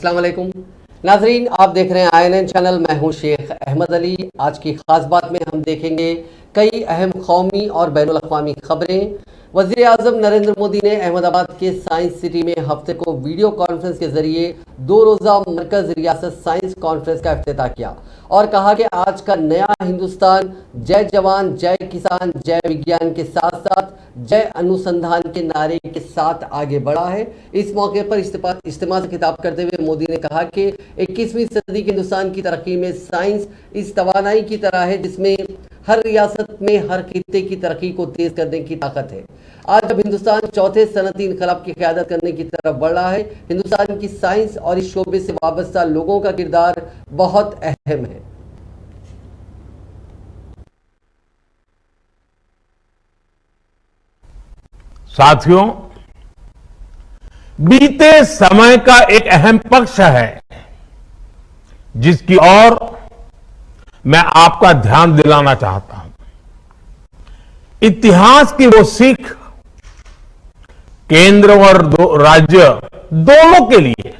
अस्सलाम वालेकुम नाजरीन, आप देख रहे हैं INN चैनल। मैं हूं शेख अहमद अली। आज की खास बात में हम देखेंगे कई अहम कौमी और बैनुल अक़वामी खबरें। वज़ीर आज़म नरेंद्र मोदी ने अहमदाबाद के साइंस सिटी में हफ्ते को वीडियो कॉन्फ्रेंस के जरिए 2 रोज़ा मरकज़ रियासत साइंस कॉन्फ्रेंस का इफ्तिताह किया और कहा कि आज का नया हिंदुस्तान जय जवान, जय किसान, जय विज्ञान के साथ साथ जय अनुसंधान के नारे के साथ आगे बढ़ा है। इस मौके पर इज्तिमा से खिताब करते हुए मोदी ने कहा कि 21वीं सदी के हिंदुस्तान की तरक्की में साइंस इस तवानाई की तरह है जिसमें हर रियासत में हर खित्ते की तरक्की को तेज करने की ताकत है। आज जब हिंदुस्तान चौथे सनती इनकलाब की क़यादत करने की तरफ बढ़ रहा है, हिंदुस्तान की साइंस और इस शोबे से वाबस्ता लोगों का किरदार बहुत अहम है। साथियों, बीते समय का एक अहम पक्ष है जिसकी ओर मैं आपका ध्यान दिलाना चाहता हूं। इतिहास की वो सीख केंद्र और राज्य दोनों के लिए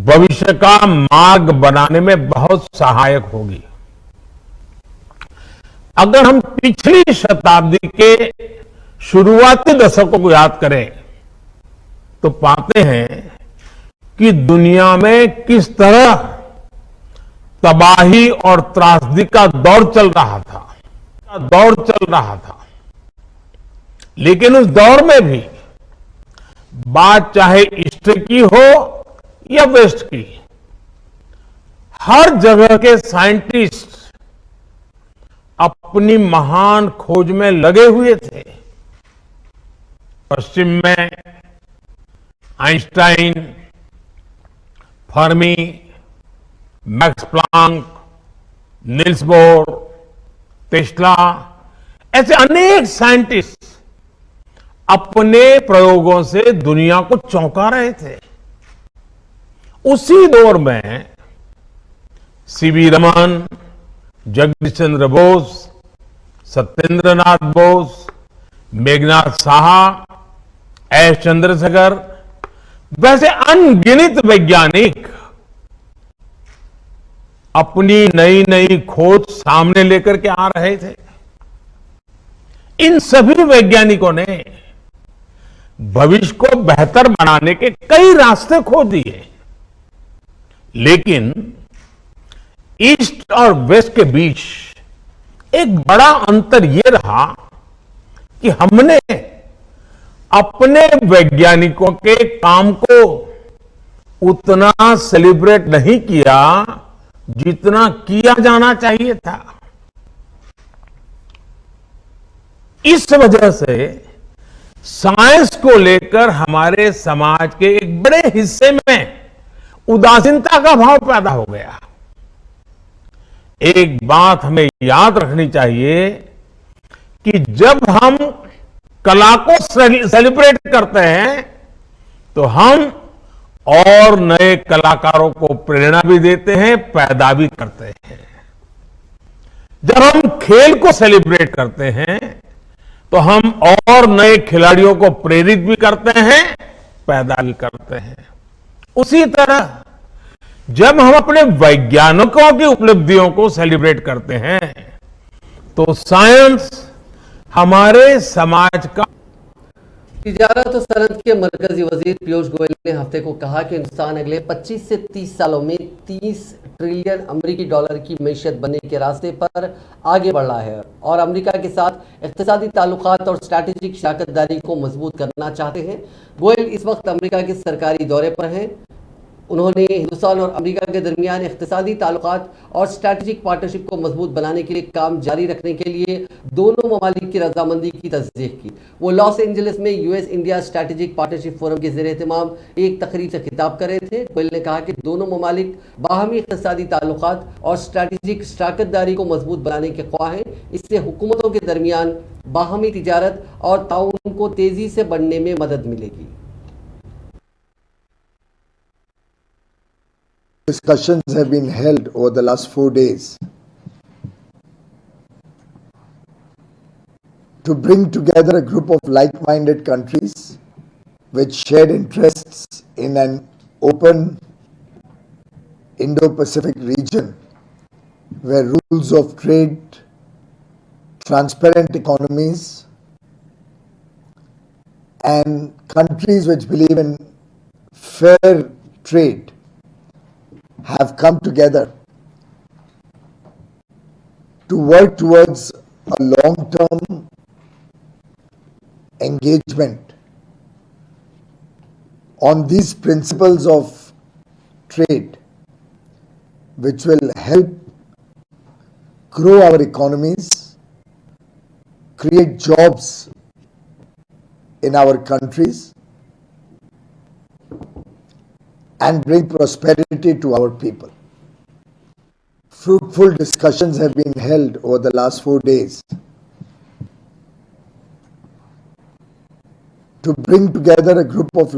भविष्य का मार्ग बनाने में बहुत सहायक होगी। अगर हम पिछली शताब्दी के शुरुआती दशकों को याद करें तो पाते हैं कि दुनिया में किस तरह तबाही और त्रासदी का दौर चल रहा था। लेकिन उस दौर में भी बात चाहे ईस्ट की हो या वेस्ट की, हर जगह के साइंटिस्ट अपनी महान खोज में लगे हुए थे। पश्चिम में Einstein, Fermi, max Planck, Nils bore, Tesla, ऐसे अनेक साइंटिस्ट अपने प्रयोगों से दुनिया को चौंका रहे थे। उसी दौर में सीवी रमन, जगदीश चंद्र बोस, सत्येंद्र नाथ बोस, मेघनाथ साहा, एस चंद्रशेखर, वैसे अनगिनत वैज्ञानिक अपनी नई नई खोज सामने लेकर के आ रहे थे। इन सभी वैज्ञानिकों ने भविष्य को बेहतर बनाने के कई रास्ते खोज दिए, लेकिन ईस्ट और वेस्ट के बीच एक बड़ा अंतर यह रहा कि हमने अपने वैज्ञानिकों के काम को उतना सेलिब्रेट नहीं किया जितना किया जाना चाहिए था। इस वजह से साइंस को लेकर हमारे समाज के एक बड़े हिस्से में उदासीनता का भाव पैदा हो गया। एक बात हमें याद रखनी चाहिए कि जब हम कला को सेलिब्रेट करते हैं तो हम और नए कलाकारों को प्रेरणा भी देते हैं, पैदा भी करते हैं। जब हम खेल को सेलिब्रेट करते हैं तो हम और नए खिलाड़ियों को प्रेरित भी करते हैं, पैदा भी करते हैं। उसी तरह जब हम अपने वैज्ञानिकों की उपलब्धियों को सेलिब्रेट करते हैं तो साइंस हमारे समाज का। तिजारत और सनत के मरकजी वजीर पीयूष गोयल ने हफ्ते को कहा कि हिंदुस्तान अगले 25 से 30 सालों में 30 ट्रिलियन अमेरिकी डॉलर की मैशियत बनने के रास्ते पर आगे बढ़ रहा है और अमेरिका के साथ इक़्तिसादी ताल्लुकात और स्ट्रैटेजिक शराकतदारी को मजबूत करना चाहते हैं। गोयल इस वक्त अमेरिका के सरकारी दौरे पर हैं। उन्होंने हिंदुस्तान और अमेरिका के दरमियान इक़्तिसादी ताल्लुकात और स्ट्रैटेजिक पार्टनरशिप को मजबूत बनाने के लिए काम जारी रखने के लिए दोनों ममालिक की रजामंदी की तस्दीक की। वो लॉस एंजलिस में US India strategic partnership forum के ज़ेर एहतमाम एक तकरीब से खिताब कर रहे थे। गोयल ने कहा कि दोनों ममालिक बाहमी इक़्तिसादी ताल्लुकात और स्ट्रैटेजिक शराकतदारी को मजबूत बनाने के ख्वाह हैं। इससे हुकूमतों के दरमियान बाहमी तिजारत और ताउन को तेज़ी से बढ़ने में मदद मिलेगी। Discussions have been held over the last 4 days to bring together a group of like-minded countries with shared interests in an open Indo-Pacific region where rules of trade, transparent economies, and countries which believe in fair trade have come together to work towards a long-term engagement on these principles of trade, which will help grow our economies, create jobs in our countries, and bring prosperity to our people. Fruitful discussions have been held over the last 4 days to bring together a group of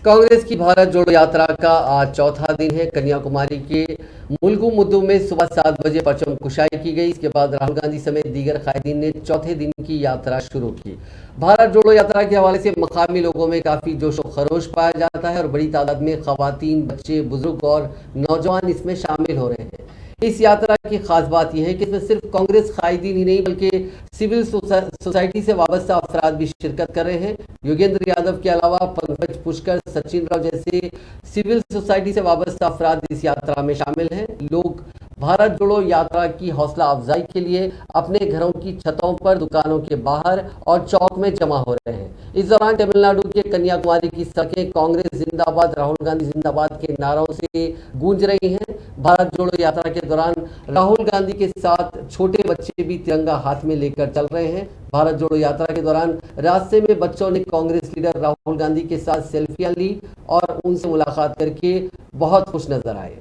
Congress की भारत जोड़ो यात्रा का आज चौथा दिन है। कन्याकुमारी के मुलुगु मुद्दू में सुबह 7 बजे परचम कुशाई की गई। इसके बाद राहुल गांधी समेत दीगर कायदीन ने चौथे दिन की यात्रा शुरू की। भारत जोड़ो यात्रा के हवाले से मकामी लोगों में काफी जोशो खरोश पाया जाता है और बड़ी तादाद में खवातीन, बच्चे, बुजुर्ग और नौजवान इसमें शामिल हो रहे हैं। इस यात्रा की खास बात यह है कि इसमें सिर्फ कांग्रेस कायदीन ही नहीं बल्कि सिविल सोसाइटी से वाबस्ता अफराद भी शिरकत कर रहे हैं। योगेंद्र यादव के अलावा पंकज पुष्कर, सचिन राव जैसे सिविल सोसाइटी से वाबस्ता अफराद इस यात्रा में शामिल हैं। लोग भारत जोड़ो यात्रा की हौसला अफजाई के लिए अपने घरों की छतों पर, दुकानों के बाहर और चौक में जमा हो रहे हैं। इस दौरान तमिलनाडु के कन्याकुमारी की सड़कें कांग्रेस जिंदाबाद, राहुल गांधी जिंदाबाद के नारों से गूंज रही हैं। भारत जोड़ो यात्रा के दौरान राहुल गांधी के साथ छोटे बच्चे भी तिरंगा हाथ में लेकर चल रहे हैं। भारत जोड़ो यात्रा के दौरान रास्ते में बच्चों ने कांग्रेस लीडर राहुल गांधी के साथ सेल्फियां ली और उनसे मुलाकात करके बहुत खुश नजर आए।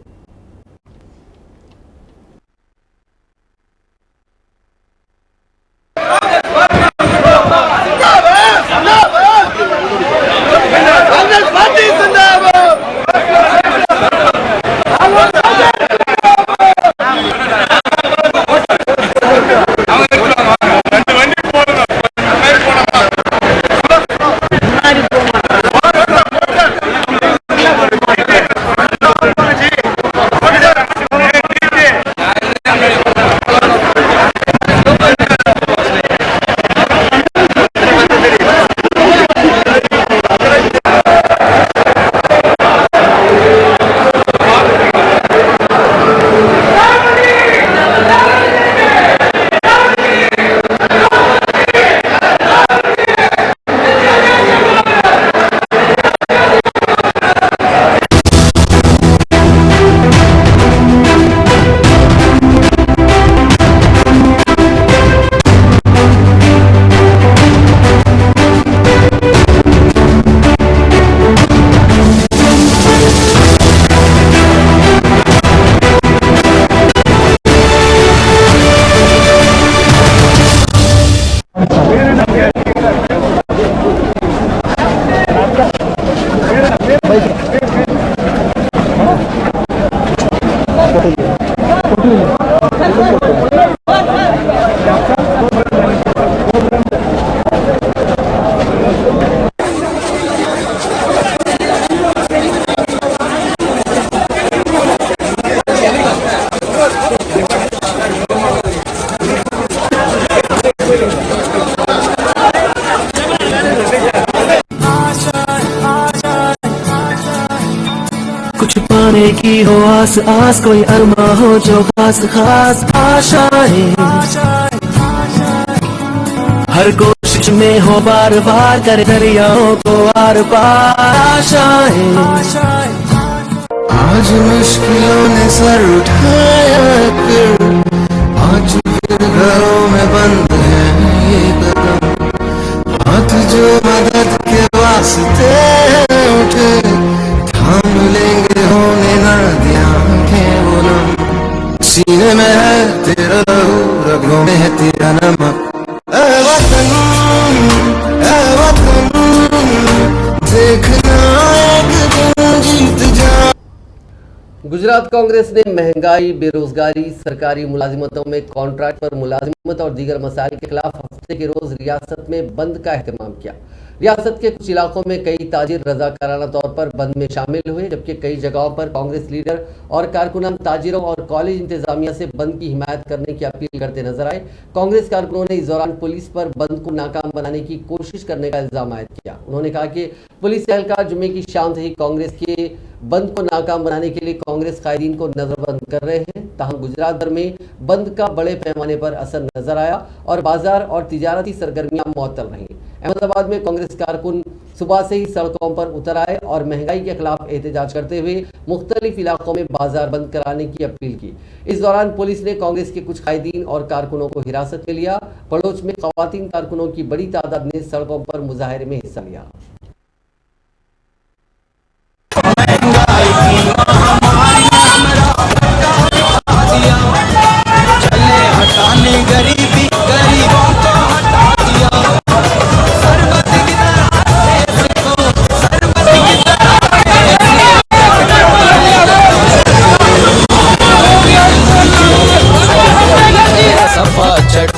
कुछ पाने की हो आस आस, कोई अरमा हो जो खास खास आशाएं, हर कोशिश में हो बार बार करे दरियाओं को आर पार आशाएं। आज मुश्किलों ने सर उठाया कर, आज फिर घरों में बंद है ये कदम, हाथ जो मदद के वास्ते उठे थाम लेंगे होने ना ध्यान के वो नम, सीने में है तेरा लहू, रगों में है तेरा नमक। ऐ वतन देखना एक दिन जीत जा। गुजरात कांग्रेस ने महंगाई, बेरोजगारी, सरकारी मुलाजिमतों में कॉन्ट्रैक्ट पर मुलाजिमत और दीगर मसाइल के खिलाफ हफ्ते के रोज रियासत में बंद का एहतमाम किया। रियासत के कुछ इलाकों में कई ताजिर रजाकाराना तौर पर बंद में शामिल हुए, जबकि कई जगहों पर कांग्रेस लीडर और कारकुनान ताजिरों और कॉलेज इंतजामिया से बंद की हिमायत करने की अपील करते नजर आए। कांग्रेस कारकुनों ने इस दौरान पुलिस पर बंद को नाकाम बनाने की कोशिश करने का इल्जाम आयद किया। उन्होंने कहा कि पुलिस एहलकार जुम्मे की शाम से ही कांग्रेस के बंद को नाकाम बनाने के लिए कांग्रेस कायदीन को नजरबंद कर रहे हैं। ताहम गुजरात भर में बंद का बड़े पैमाने पर असर नजर आया और बाजार और तिजारती सरगर्मियां मुअत्तल रहीं। अहमदाबाद में कांग्रेस कारकुन सुबह से ही सड़कों पर उतर आए और महंगाई के खिलाफ एहतजाज करते हुए मुख्तलिफ इलाकों में बाजार बंद कराने की अपील की। इस दौरान पुलिस ने कांग्रेस के कुछ कायदीन और कारकुनों को हिरासत में लिया। बड़ोच में खवातीन कारकुनों की बड़ी तादाद ने सड़कों पर मुजाहरे में हिस्सा लिया। गरीबी गरीबों को हटा दिया, सरबत की तरह सफा चट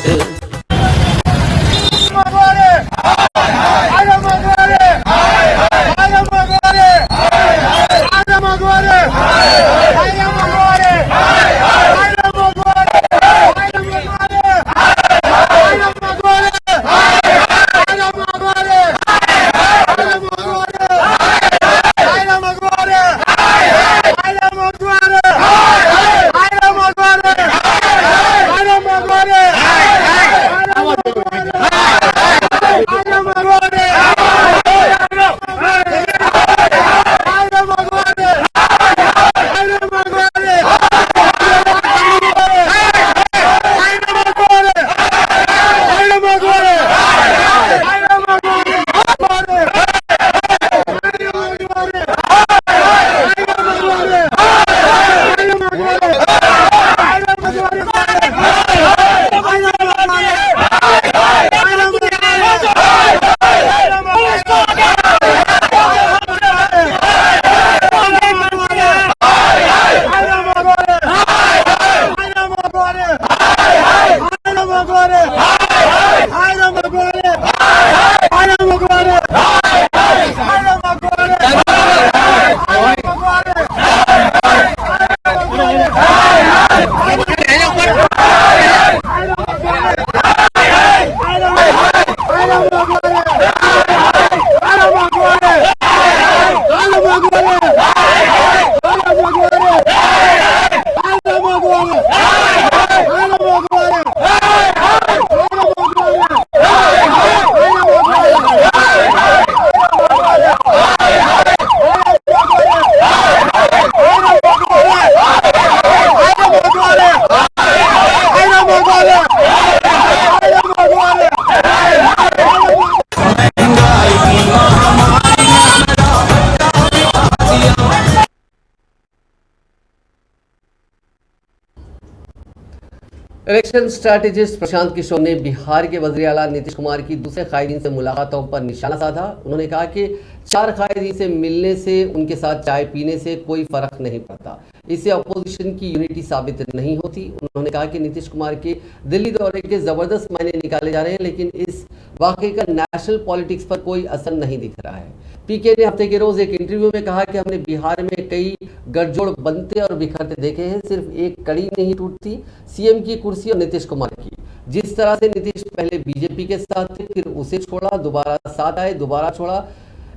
इलेक्शन स्ट्रैटेजिस्ट प्रशांत किशोर ने बिहार के वज़ीर आला नीतीश कुमार की दूसरे कायदीन से मुलाकातों पर निशाना साधा। उन्होंने कहा कि 4 कायदीन से मिलने से, उनके साथ चाय पीने से कोई फर्क नहीं पड़ता, इससे अपोजिशन की यूनिटी साबित नहीं होती। उन्होंने कहा कि नीतीश कुमार के दिल्ली दौरे के जबरदस्त मायने निकाले जा रहे हैं, लेकिन इस वाकई का नेशनल पॉलिटिक्स पर कोई असर नहीं दिख रहा है। पीके ने हफ्ते के रोज एक इंटरव्यू में कहा कि हमने बिहार में कई गठजोड़ बनते और बिखरते देखे हैं, सिर्फ एक कड़ी नहीं टूटती सीएम की कुर्सी और नीतीश कुमार की। जिस तरह से नीतीश पहले बीजेपी के साथ थे, फिर उसे छोड़ा, दोबारा साथ आए, दोबारा छोड़ा।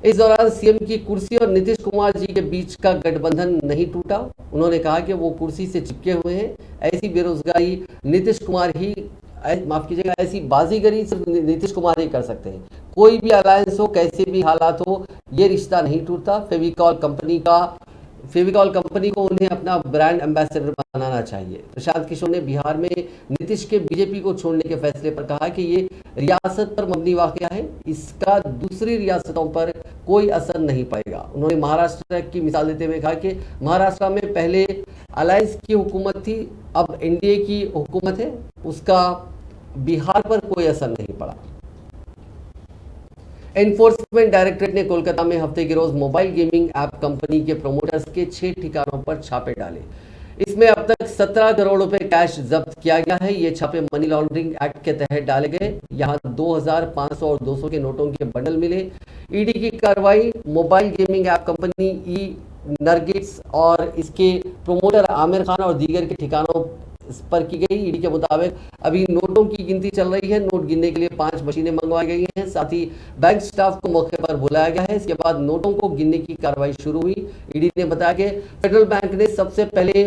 इस दौरान सीएम की कुर्सी और नीतीश कुमार जी के बीच का गठबंधन नहीं टूटा। उन्होंने कहा कि वो कुर्सी से चिपके हुए हैं। ऐसी बेरोजगारी नीतीश कुमार ही, माफ कीजिएगा, ऐसी बाजीगरी सिर्फ नीतीश कुमार ही कर सकते हैं। कोई भी अलायंस हो, कैसे भी हालात हो, ये रिश्ता नहीं टूटता। फेविकॉल कंपनी को उन्हें अपना ब्रांड एम्बेसडर बनाना चाहिए। प्रशांत किशोर ने बिहार में नीतीश के बीजेपी को छोड़ने के फैसले पर कहा कि ये रियासत पर मबनी वाकया है, इसका दूसरी रियासतों पर कोई असर नहीं पड़ेगा। उन्होंने महाराष्ट्र की मिसाल देते हुए कहा कि महाराष्ट्र में पहले अलायंस की हुकूमत थी, अब एनडीए की हुकूमत है, उसका बिहार पर कोई असर नहीं पड़ा। एनफोर्समेंट डायरेक्टरेट ने कोलकाता में हफ्ते के रोज मोबाइल गेमिंग ऐप कंपनी के प्रोमोटर्स के 6 ठिकानों पर छापे डाले। इसमें अब तक 17 करोड़ रुपए कैश जब्त किया गया है। ये छापे मनी लॉन्ड्रिंग एक्ट के तहत डाले गए। यहाँ 2000, 500 और 200 के नोटों के बंडल मिले। ईडी की कार्रवाई मोबाइल गेमिंग ऐप कंपनी नरगिट्स और इसके प्रोमोटर आमिर खान और दीगर के ठिकानों पर की गई। ईडी के मुताबिक अभी नोटों की गिनती चल रही है। नोट गिनने के लिए 5 मशीनें मंगवाई गई हैं। साथ ही बैंक स्टाफ को मौके पर बुलाया गया है। इसके बाद नोटों को गिनने की कार्रवाई शुरू हुई। ईडी ने बताया कि फेडरल बैंक ने सबसे पहले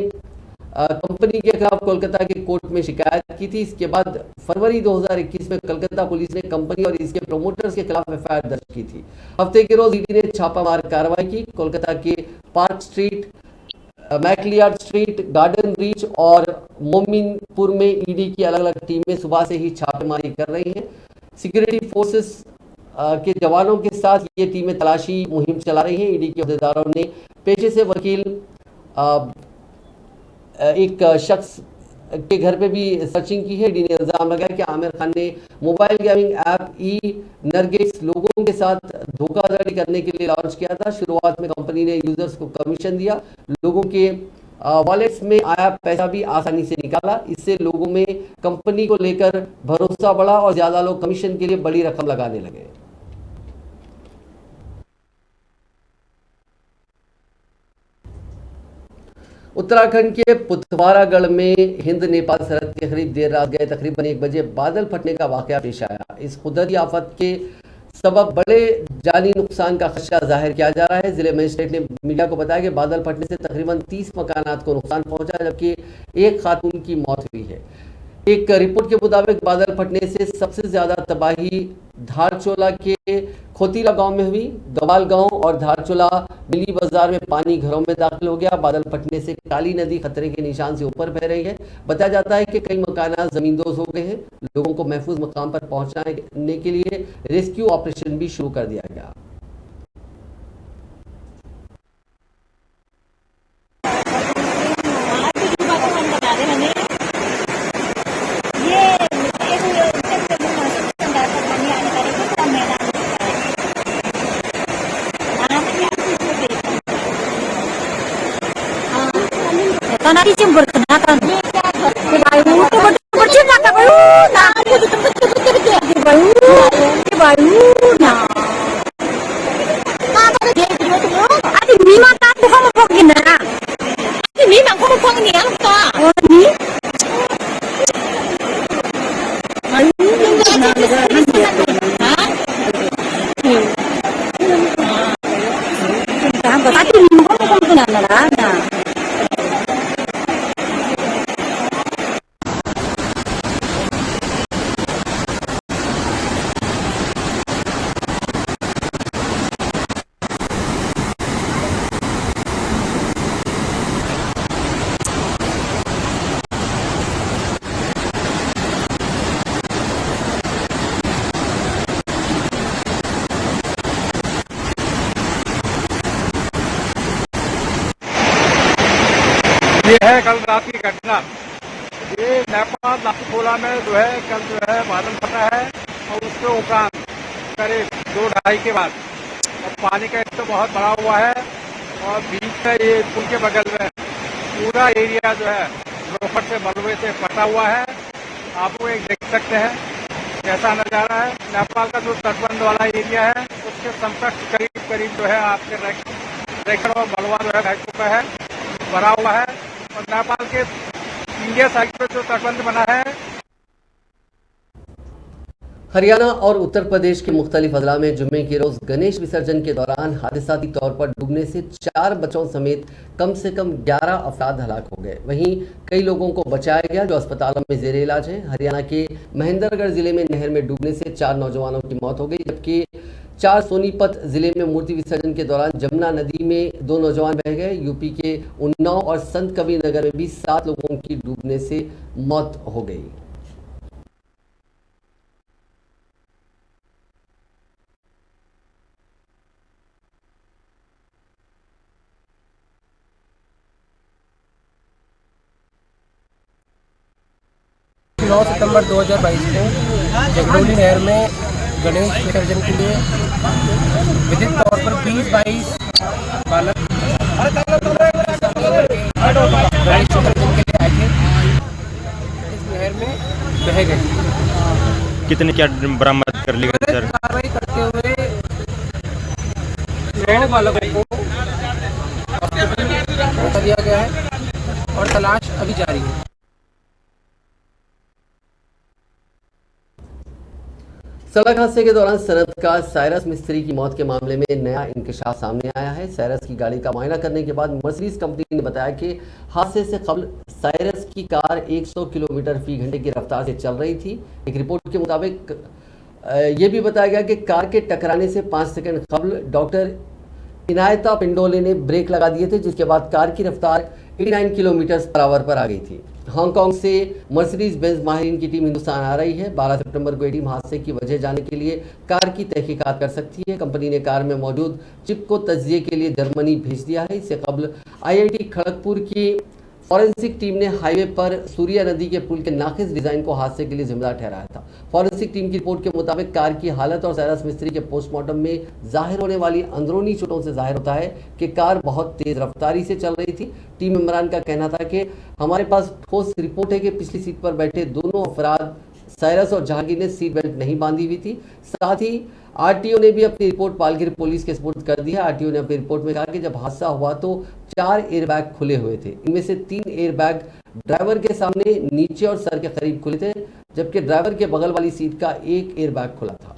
कंपनी के खिलाफ कोलकाता के कोर्ट में शिकायत की थी। इसके बाद फरवरी 2021 में कलकत्ता पुलिस ने कंपनी और इसके प्रोमोटर्स के खिलाफ एफआईआर दर्ज की थी। हफ्ते के रोज ईडी ने छापामार कार्रवाई की। कोलकाता के park street, McLeod street, garden reach और मोमिनपुर में ईडी की अलग अलग टीमें सुबह से ही छापेमारी कर रही हैं। सिक्योरिटी फोर्सेस के जवानों के साथ ये टीमें तलाशी मुहिम चला रही हैं। ईडी के अहदेदारों ने पेशे से वकील एक शख्स के घर पे भी सर्चिंग की है। ईडी ने इल्जाम लगाया कि आमिर खान ने मोबाइल गेमिंग ऐप नरगिट्स लोगों के साथ धोखाधड़ी करने के लिए लॉन्च किया था। शुरुआत में कंपनी ने यूजर्स को कमीशन दिया। लोगों के वॉलेट्स में आया पैसा भी आसानी से निकाला। इससे लोगों में कंपनी को लेकर भरोसा बढ़ा और ज्यादा लोग कमीशन के लिए बड़ी रकम लगाने लगे। उत्तराखंड के पुथवारागढ़ में हिंद नेपाल सरहद के करीब देर रात गए तकरीबन 1 बजे बादल फटने का वाकया पेश आया। इस कुदरती आफत के सबब बड़े जानी नुकसान का खदशा जाहिर किया जा रहा है। जिले मजिस्ट्रेट ने मीडिया को बताया कि बादल फटने से तकरीबन 30 मकानात को नुकसान पहुंचा, जबकि एक खातून की मौत हुई है। एक रिपोर्ट के मुताबिक बादल फटने से सबसे ज्यादा तबाही धारचोला के खोतीला गांव में हुई। गवाल गांव और धारचोला मिली बाजार में पानी घरों में दाखिल हो गया। बादल फटने से काली नदी खतरे के निशान से ऊपर बह रही है। बताया जाता है कि कई मकानात जमींदोज हो गए हैं। लोगों को महफूज मकाम पर पहुंचाने के लिए रेस्क्यू ऑपरेशन भी शुरू कर दिया गया। Nanti jember kenatan. Bayu, bercinta ke bayu, nah, bayu, nah. Adi mima tak tu kamu pergi na. Adi mima kamu pergi ni apa tak? Oh ni. Bayu, nah, adi mima kamu pergi na. ये है कल रात की घटना। ये नेपाल नाथुला में जो है कल जो है बादल फटा है और उसके उपरांत करीब 2-2:30 के बाद और पानी का स्तर बहुत बड़ा हुआ है और बीच में ये पुल के बगल में पूरा एरिया जो है रोहट से मलबे से फटा हुआ है। आप वो एक देख सकते हैं कैसा नजारा है। नेपाल का जो तटबंध वाला एरिया है उसके समकक्ष करीब करीब जो है आपके रेखड़ और मलबा जो है बह चुका है, भरा हुआ है। और नेपाल के इंडिया साइड पर जो तटबंध बना है। हरियाणा और उत्तर प्रदेश के मुख्तलिफ अजला में जुम्मे के रोज गणेश विसर्जन के दौरान हादसाती तौर पर डूबने से 4 बच्चों समेत कम से कम 11 अफराद हलाक हो गए। वहीं कई लोगों को बचाया गया जो अस्पतालों में जेर इलाज हैं। हरियाणा के महेंद्रगढ़ जिले में नहर में डूबने से 4 नौजवानों की मौत हो गई, जबकि 4 सोनीपत जिले में मूर्ति विसर्जन के दौरान जमुना नदी में 2 नौजवान बह गए। यूपी के उन्नाव और संत कबीर नगर में भी 7 लोगों की डूबने से मौत हो गई। सितंबर 2022 को जगडोली नहर में गणेश विसर्जन के लिए विधिक तौर पर 20-22 बालक गणेश विसर्जन के लिए आए थे, इस नहर में बह गए। कितने क्या बरामद कर लिया सर? कार्रवाई करते हुए 9 बालकों को हॉस्पिटल पहुंचा दिया गया है और तलाश अभी जारी है। सड़क हादसे के दौरान सनतकार साइरस मिस्त्री की मौत के मामले में नया इंकशाफ सामने आया है। साइरस की गाड़ी का मुआयना करने के बाद मर्सिडीज कंपनी ने बताया कि हादसे से कबल साइरस की कार 100 किलोमीटर फी घंटे की रफ्तार से चल रही थी। एक रिपोर्ट के मुताबिक ये भी बताया गया कि कार के टकराने से 5 सेकंड कबल डॉक्टर इनायता पिंडोले ने ब्रेक लगा दिए थे, जिसके बाद कार की रफ्तार 89 किलोमीटर पर आवर पर आ गई थी। हांगकांग से मर्सिडीज बेंज माहिरीन की टीम हिंदुस्तान आ रही है। 12 सितंबर को ये टीम हादसे की वजह जानने के लिए कार की तहकीकात कर सकती है। कंपनी ने कार में मौजूद चिप को तज्जिए के लिए जर्मनी भेज दिया है। इससे कबल IIT खड़गपुर की फॉरेंसिक टीम ने हाईवे पर सूर्या नदी के पुल के नाकिस डिजाइन को हादसे के लिए जिम्मेदार ठहराया था। फॉरेंसिक टीम की रिपोर्ट के मुताबिक कार की हालत और साइरस मिस्त्री के पोस्टमार्टम में जाहिर होने वाली अंदरूनी चोटों से जाहिर होता है कि कार बहुत तेज रफ्तारी से चल रही थी। टीम मेंबरान का कहना था कि हमारे पास ठोस रिपोर्ट है कि पिछली सीट पर बैठे दोनों अफराद साइरस और जहांगीर ने सीट बेल्ट नहीं बांधी हुई थी। साथ ही RTO ने भी अपनी रिपोर्ट पालघर पुलिस के सुपुर्द कर दी है। RTO ने अपनी रिपोर्ट में कहा कि जब हादसा हुआ तो 4 एयरबैग खुले हुए थे। इनमें से 3 एयरबैग ड्राइवर के सामने, नीचे और सर के करीब खुले थे, जबकि ड्राइवर के बगल वाली सीट का 1 एयरबैग खुला था।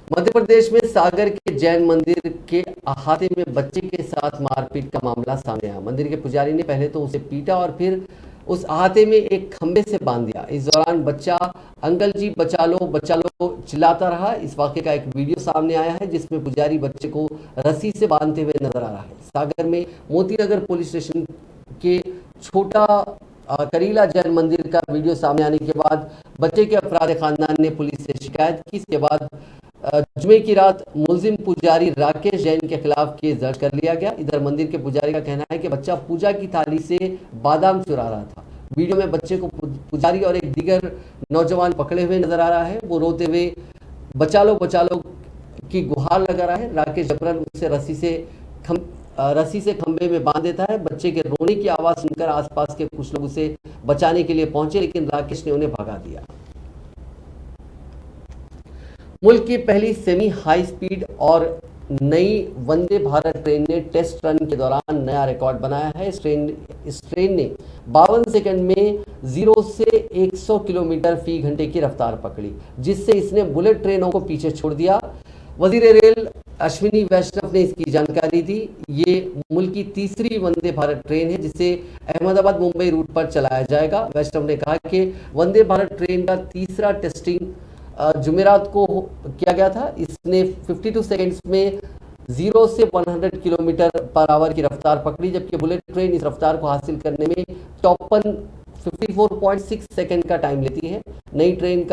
मध्य प्रदेश में सागर के जैन मंदिर के अहाते में बच्चे के साथ मारपीट का मामला सामने आया। मंदिर के पुजारी ने पहले तो उसे पीटा और फिर उस अहाते में एक खंबे से बांध दिया। इस दौरान बच्चा अंकल जी बचा लो चिल्लाता रहा। इस वाक़े का एक वीडियो सामने आया है जिसमें पुजारी बच्चे को रस्सी से बांधते हुए नजर आ रहा है। सागर में मोती नगर पुलिस स्टेशन के छोटा करीला जैन मंदिर का वीडियो सामने आने के बाद बच्चे के अफराद खानदान ने पुलिस से शिकायत की। इसके बाद जुमे की रात मुलजिम पुजारी राकेश जैन के खिलाफ केस दर्ज कर लिया गया। इधर मंदिर के पुजारी का कहना है कि बच्चा पूजा की थाली से बादाम चुरा रहा था। वीडियो में बच्चे को पुजारी और एक दीगर नौजवान पकड़े हुए नजर आ रहा है। वो रोते हुए बचा लो की गुहार लगा रहा है। राकेश जबरन उसे रस्सी से खंबे में बांध देता है। बच्चे के रोने की आवाज सुनकर आसपास के कुछ लोग उसे बचाने के लिए पहुंचे, लेकिन राकेश ने उन्हें भगा दिया। मुल्क की पहली सेमी हाई स्पीड और नई वंदे भारत ट्रेन ने टेस्ट रन के दौरान नया रिकॉर्ड बनाया है। इस ट्रेन ने 52 सेकंड में 0 से 100 किलोमीटर फी घंटे की रफ्तार पकड़ी, जिससे इसने बुलेट ट्रेनों को पीछे छोड़ दिया। वजीर रेल अश्विनी वैष्णव ने इसकी जानकारी दी। ये मुल्क की तीसरी वंदे भारत ट्रेन है जिसे अहमदाबाद मुंबई रूट पर चलाया जाएगा। वैष्णव ने कहा कि वंदे भारत ट्रेन का तीसरा टेस्टिंग जुमेरात को किया गया था। इसने 52 सेकंड्स में 0 से 100 किलोमीटर पर आवर की रफ्तार पकड़ी, जबकि बुलेट ट्रेन इस रफ्तार को हासिल करने में 54.6 सेकंड का टाइम लेती है। नई ट्रेन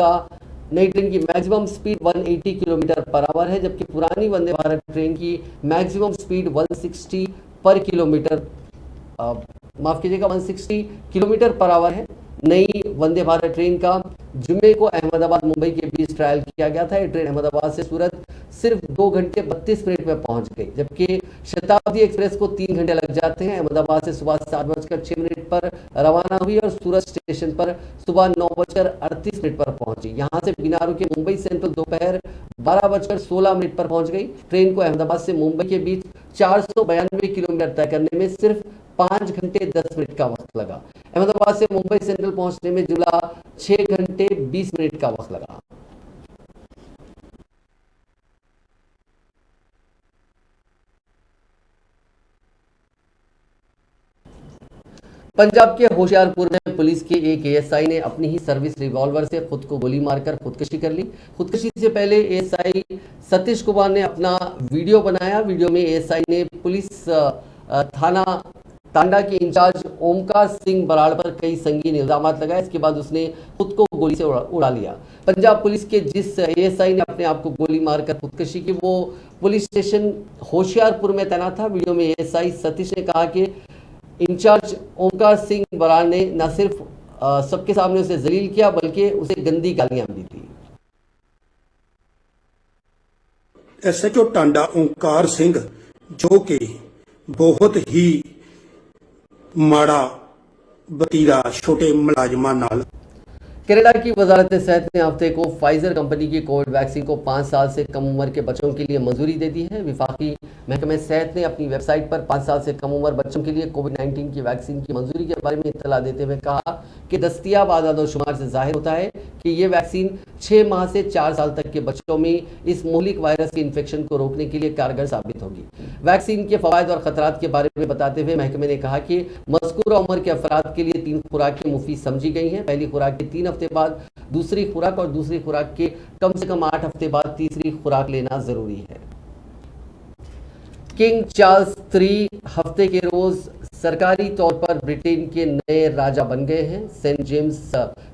की maximum speed 180 kilometre per hour है, जबकि पुरानी वंदे भारत ट्रेन की maximum speed 160 kilometre per hour है। नई वंदे भारत ट्रेन का जुमे को अहमदाबाद मुंबई के बीच ट्रायल किया गया था। ये ट्रेन अहमदाबाद से सूरत सिर्फ 2 घंटे 32 मिनट में पहुंच गई, जबकि शताब्दी एक्सप्रेस को 3 घंटे लग जाते हैं। अहमदाबाद से सुबह 7:06 पर रवाना हुई और सूरत स्टेशन पर सुबह 9:38 पर पहुंची। यहां से बिना रुके मुंबई सेंट्रल दोपहर 12:16 पर पहुंच गई। ट्रेन को अहमदाबाद से मुंबई के बीच 492 किलोमीटर तय करने में सिर्फ 5 घंटे 10 मिनट का वक्त लगा। अहमदाबाद से मुंबई सेंट्रल पहुंचने में जुला 6 घंटे 20 मिनट का वक्त लगा। पंजाब के होशियारपुर में पुलिस के एक ASI ने अपनी ही सर्विस रिवॉल्वर से खुद को गोली मारकर खुदकुशी कर ली। खुदकुशी से पहले ASI सतीश कुमार ने अपना वीडियो बनाया। वीडियो में ASI ने पुलिस थाना टांडा के इंचार्ज ओमकार सिंह बराड़ पर कई संगीन इल्जाम लगाए। इसके बाद उसने खुद को गोली से उड़ा लिया। पंजाब पुलिस के जिस ASI ने अपने आप को गोली मारकर खुदकुशी की, वो पुलिस स्टेशन होशियारपुर में तैनात था। वीडियो में ASI सतीश ने कहा कि इंचार्ज ओमकार सिंह बराड़ ने न सिर्फ सबके सामने उसे जलील किया, बल्कि उसे गंदी गालियां भी दी। SHO टांडा ओंकार सिंह जो कि बहुत ही ਮਾੜਾ ਵਤੀਰਾ ਛੋਟੇ ਮੁਲਾਜ਼ਮਾਂ ਨਾਲ। कनाडा की वजारत सेहत ने हफ्ते को फाइजर कंपनी की कोविड वैक्सीन को 5 साल से कम उम्र के बच्चों के लिए मंजूरी दे दी है। विफाकी महकमे सेहत ने अपनी वेबसाइट पर 5 साल से कम उम्र बच्चों के लिए कोविड-19 की वैक्सीन की मंजूरी के बारे में इत्तला देते हुए कहा कि दस्तियाब आदाद-ओ-शुमार से जाहिर होता है कि ये वैक्सीन 6 माह से 4 साल तक के बच्चों में इस मोहलिक वायरस के इन्फेक्शन को रोकने के लिए कारगर साबित होगी। वैक्सीन के फवायद और खतरात के बारे में बताते हुए महकमे ने कहा कि मज़कूरा उम्र के अफराद के लिए 3 खुराकें मुफीद समझी गई हैं। पहली खुराक के 3 हफ्ते बाद दूसरी खुराक और दूसरी खुराक के कम से कम 8 हफ्ते बाद तीसरी खुराक लेना जरूरी है। किंग चार्ल्स III हफ्ते के रोज सरकारी तौर पर ब्रिटेन के नए राजा बन गए हैं। सेंट जेम्स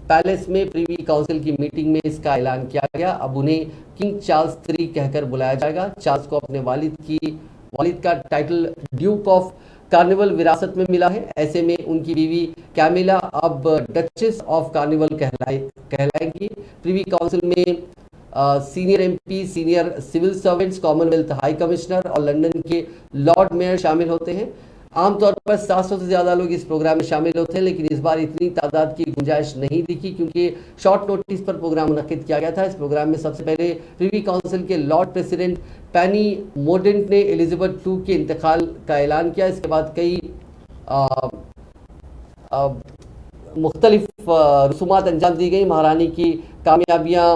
पैलेस में प्रीवी काउंसिल की मीटिंग में इसका ऐलान किया गया। अब उन्हें किंग चार्ल्स III कहकर बुलाया जाएगा। चार्ल्स को अपने वालिद का टाइटल ड्यूक ऑफ कार्निवल विरासत में मिला है। ऐसे में उनकी बीवी कैमिला अब डचेस ऑफ कार्निवल कहलाएंगी। प्रीवी काउंसिल में senior MP, senior civil servants, Commonwealth high commissioner और लंदन के लॉर्ड मेयर शामिल होते हैं। आमतौर पर 700 से ज़्यादा लोग इस प्रोग्राम में शामिल होते हैं, लेकिन इस बार इतनी तादाद की गुंजाइश नहीं दिखी क्योंकि शॉर्ट नोटिस पर प्रोग्राम मुनक्किद किया गया था। इस प्रोग्राम में सबसे पहले प्रीवी काउंसिल के लॉर्ड प्रेसिडेंट पेनी मोर्डेंट ने एलिजाबेथ II के इंतकाल का ऐलान किया। इसके बाद कई मुख्तलिफ रसूमात अंजाम दी गई। महारानी की कामयाबियाँ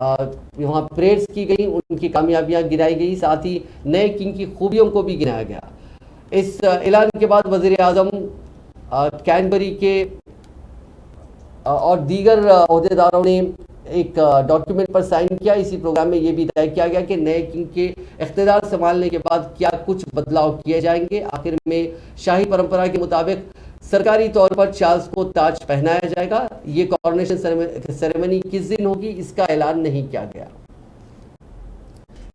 वहाँ परेड्स की गई, उनकी कामयाबियाँ गिनाई गई, साथ ही नए किंग की खूबियों को भी गिनाया गया। इस ऐलान के बाद वज़ीर आज़म कैनबरी के और दीगर ओहदेदारों ने एक डॉक्यूमेंट पर साइन किया। इसी प्रोग्राम में ये भी तय किया गया कि नए किंग के इख्तिदार संभालने के बाद क्या कुछ बदलाव किए जाएंगे। आखिर में शाही परंपरा के मुताबिक सरकारी तौर पर चार्ल्स को ताज पहनाया जाएगा। ये कॉरोनेशन सेरेमनी किस दिन होगी इसका ऐलान नहीं किया गया।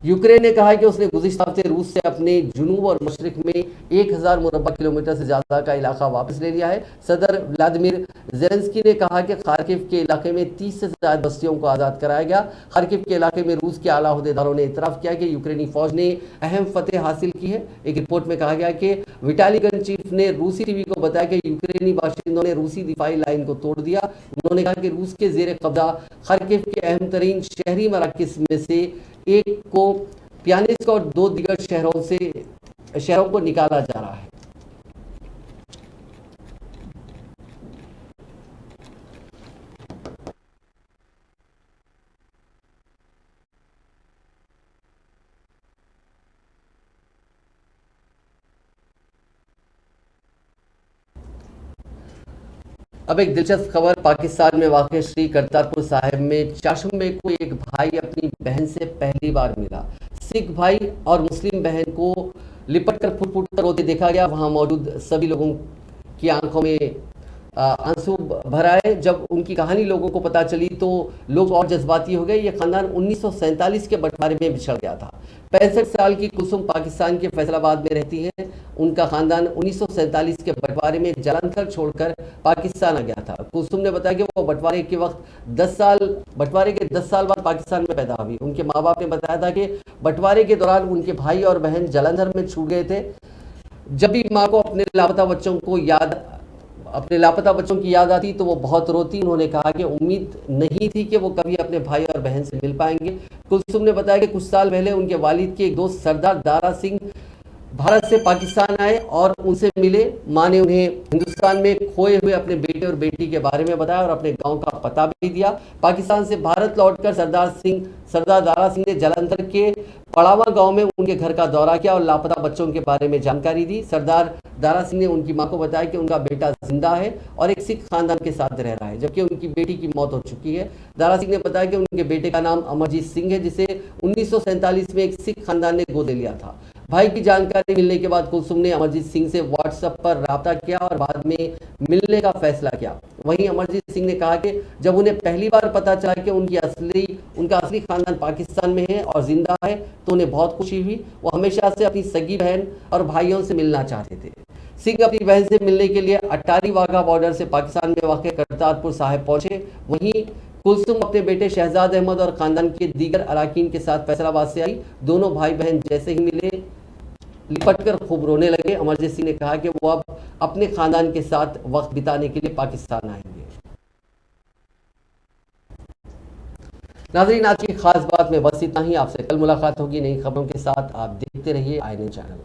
यूक्रेन ने कहा है कि उसने गुज़िश्ता हफ्ते रूस से अपने जुनूब और मशरिक में 1000 मुरब्बा किलोमीटर से ज़्यादा का इलाका वापस ले लिया है। सदर व्लादिमीर ज़ेलेंस्की ने कहा कि खार्किव के इलाके में 30 से ज़्यादा बस्तियों को आज़ाद कराया गया। खार्किव के इलाके में रूस के आला अहदेदारों ने इतराफ़ किया कि यूक्रेनी फ़ौज ने अहम फतेह हासिल की है। एक रिपोर्ट में कहा गया कि विटाली गन चीफ ने रूसी टीवी को बताया कि यूक्रेनी बाशिंदों ने रूसी दिफाई लाइन को तोड़ दिया। उन्होंने कहा कि रूस के ज़ेर कब्जा खार्किव के अहम तरीन शहरी मराकज़ में से एक को पियानिस्क और 2 दीगर शहरों को निकाला जा रहा है। अब एक दिलचस्प खबर, पाकिस्तान में वाक़ श्री करतारपुर साहिब में चाशुम्बे को एक भाई अपनी बहन से पहली बार मिला। सिख भाई और मुस्लिम बहन को लिपट कर फुट कर रोते देखा गया। वहां मौजूद सभी लोगों की आंखों में आंसू भर आए। जब उनकी कहानी लोगों को पता चली तो लोग और जज्बाती हो गए। ये खानदान 1947 के बंटवारे में बिछड़ गया था। 65 साल की कुसुम पाकिस्तान के फैसलाबाद में रहती है। उनका खानदान 1947 के बंटवारे में जालंधर छोड़कर पाकिस्तान आ गया था। कुसुम ने बताया कि वो बंटवारे के 10 साल बाद पाकिस्तान में पैदा हुई। उनके माँ बाप ने बताया था कि बंटवारे के दौरान उनके भाई और बहन जालंधर में छूट गए थे। जब भी माँ को अपने लापता बच्चों की याद आती तो वो बहुत रोती। उन्होंने कहा कि उम्मीद नहीं थी कि वो कभी अपने भाई और बहन से मिल पाएंगे। कुलसुम ने बताया कि कुछ साल पहले उनके वालिद के एक दोस्त सरदार दारा सिंह भारत से पाकिस्तान आए और उनसे मिले। मां ने उन्हें हिंदुस्तान में खोए हुए अपने बेटे और बेटी के बारे में बताया और अपने गांव का पता भी दिया। पाकिस्तान से भारत लौटकर सरदार दारा सिंह ने जालंधर के पड़ावा गांव में उनके घर का दौरा किया और लापता बच्चों के बारे में जानकारी दी। सरदार दारा सिंह ने उनकी मां को बताया कि उनका बेटा जिंदा है और एक सिख खानदान के साथ रह रहा है, जबकि उनकी बेटी की मौत हो चुकी है। दारा सिंह ने बताया कि उनके बेटे का नाम अमरजीत सिंह है, जिसे 1947 में एक सिख खानदान ने गोद लिया था। भाई की जानकारी मिलने के बाद कुलसुम ने अमरजीत सिंह से व्हाट्सएप पर राब्ता किया और बाद में मिलने का फैसला किया। वहीं अमरजीत सिंह ने कहा कि जब उन्हें पहली बार पता चला कि उनका असली खानदान पाकिस्तान में है और जिंदा है तो उन्हें बहुत खुशी हुई। वो हमेशा से अपनी सगी बहन और भाइयों से मिलना चाहते थे। सिंह अपनी बहन से मिलने के लिए अटारी वाघा बॉर्डर से पाकिस्तान में वाक़ करतारपुर साहिब पहुंचे। वहीं कुलसुम अपने बेटे शहजाद अहमद और खानदान के दीगर अरकान के साथ फैसलाबाद से आई। दोनों भाई बहन जैसे ही मिले लिपट कर खूब रोने लगे। अमरजीत सिंह ने कहा कि वो अब अपने खानदान के साथ वक्त बिताने के लिए पाकिस्तान आएंगे। नाज़रीन, आज की खास बात में बस इतना ही। आपसे कल मुलाकात होगी नई खबरों के साथ। आप देखते रहिए INN चैनल।